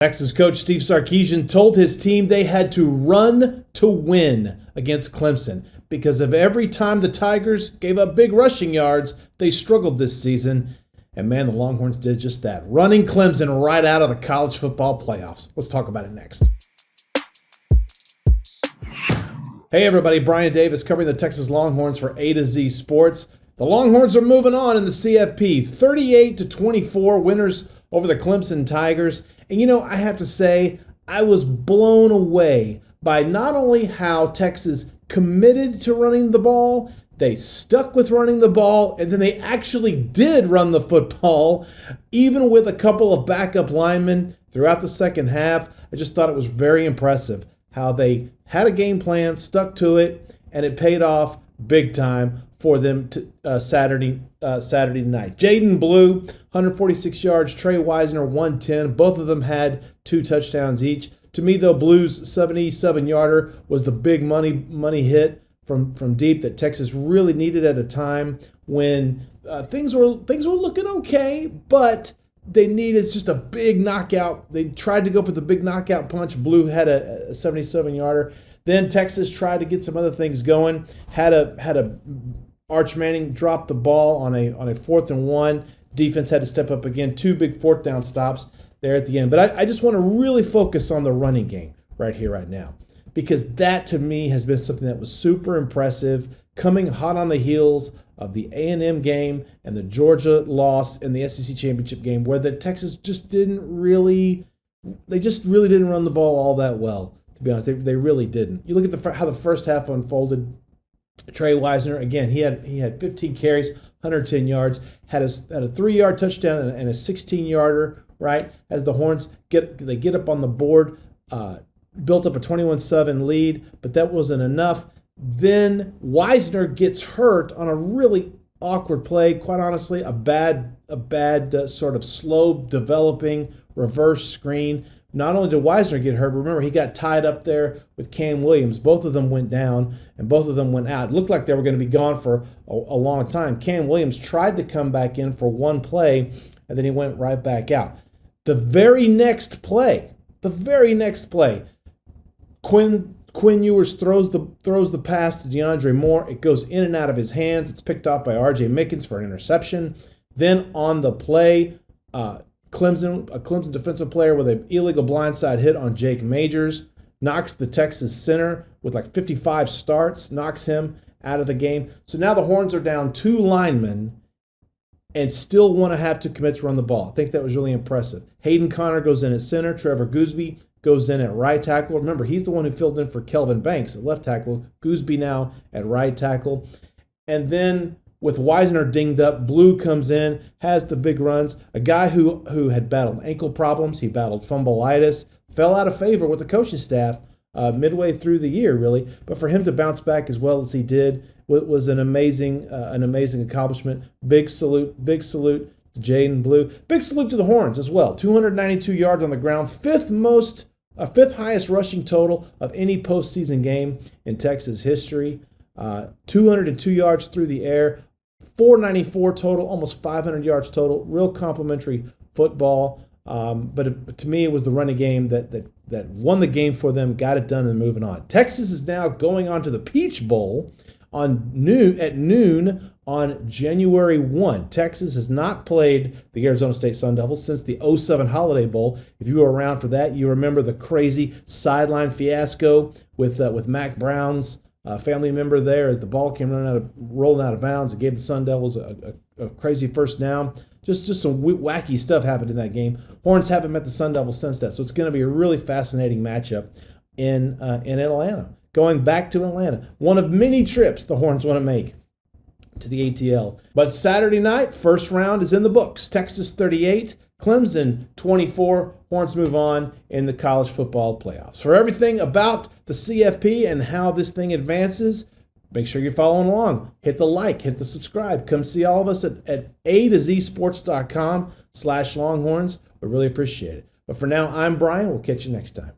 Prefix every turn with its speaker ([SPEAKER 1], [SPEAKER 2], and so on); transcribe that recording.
[SPEAKER 1] Texas coach Steve Sarkisian told his team they had to run to win against Clemson because of every time the Tigers gave up big rushing yards, they struggled this season. And man, the Longhorns did just that, running Clemson right out of the college football playoffs. Let's talk about it next. Hey everybody, Brian Davis covering the Texas Longhorns for A to Z Sports. The Longhorns are moving on in the CFP, 38-24 winners over the Clemson Tigers. And you know, I have to say, I was blown away by not only how Texas committed to running the ball, they stuck with running the ball, and then they actually did run the football, even with a couple of backup linemen throughout the second half. I just thought it was very impressive how they had a game plan, stuck to it, and it paid off big time for them Saturday night. Jaden Blue, 146 yards. Trey Wisner, 110. Both of them had 2 touchdowns each. To me, though, Blue's 77-yarder was the big money hit from deep that Texas really needed at a time when things were looking okay, but they needed just a big knockout. They tried to go for the big knockout punch. Blue had a 77-yarder. Then Texas tried to get some other things going. Had a Arch Manning dropped the ball on a 4th and 1. Defense had to step up again. 2 big 4th down stops there at the end. But I just want to really focus on the running game right here, right now, because that to me has been something that was super impressive, coming hot on the heels of the A&M game and the Georgia loss in the SEC championship game, where the Texas just really didn't run the ball all that well. To be honest, they really didn't. You look at how the first half unfolded. Trey Wisner, again, he had 15 carries, 110 yards, had a 3-yard touchdown and a 16-yarder, right? As the Horns get up on the board, built up a 21-7 lead, but that wasn't enough. Then Wisner gets hurt on a really awkward play. Quite honestly, a bad sort of slow developing reverse screen. Not only did Wisner get hurt, but remember, he got tied up there with Cam Williams. Both of them went down, and both of them went out. It looked like they were going to be gone for a long time. Cam Williams tried to come back in for one play, and then he went right back out. The very next play, Quinn Ewers throws the pass to DeAndre Moore. It goes in and out of his hands. It's picked off by R.J. Mickens for an interception. Then on the play, a Clemson defensive player with an illegal blindside hit on Jake Majors knocks the Texas center with like 55 starts, knocks him out of the game. So now the Horns are down 2 linemen and still want to have to commit to run the ball. I think that was really impressive. Hayden Connor goes in at center. Trevor Goosby goes in at right tackle. Remember, he's the one who filled in for Kelvin Banks at left tackle. Goosby now at right tackle. And then with Wisner dinged up, Blue comes in, has the big runs. A guy who had battled ankle problems, he battled fumbleitis, fell out of favor with the coaching staff midway through the year, really. But for him to bounce back as well as he did was an amazing accomplishment. Big salute to Jaden Blue. Big salute to the Horns as well. 292 yards on the ground, fifth highest rushing total of any postseason game in Texas history. 202 yards through the air, 494 total, almost 500 yards total. Real complimentary football. But to me, it was the running game that won the game for them, got it done, and moving on. Texas is now going on to the Peach Bowl at noon on January 1. Texas has not played the Arizona State Sun Devils since the 2007 Holiday Bowl. If you were around for that, you remember the crazy sideline fiasco with Mac Brown's family member there as the ball came rolling out of bounds. It gave the Sun Devils a crazy first down. Just some wacky stuff happened in that game. Horns haven't met the Sun Devils since that, so it's going to be a really fascinating matchup in Atlanta. Going back to Atlanta, one of many trips the Horns want to make to the ATL. But Saturday night, first round is in the books. Texas 38, Clemson 24. Horns move on in the college football playoffs. For everything about the CFP and how this thing advances, make sure you're following along. Hit the like, hit the subscribe. Come see all of us at a2zsports.com/Longhorns. We really appreciate it. But for now, I'm Brian. We'll catch you next time.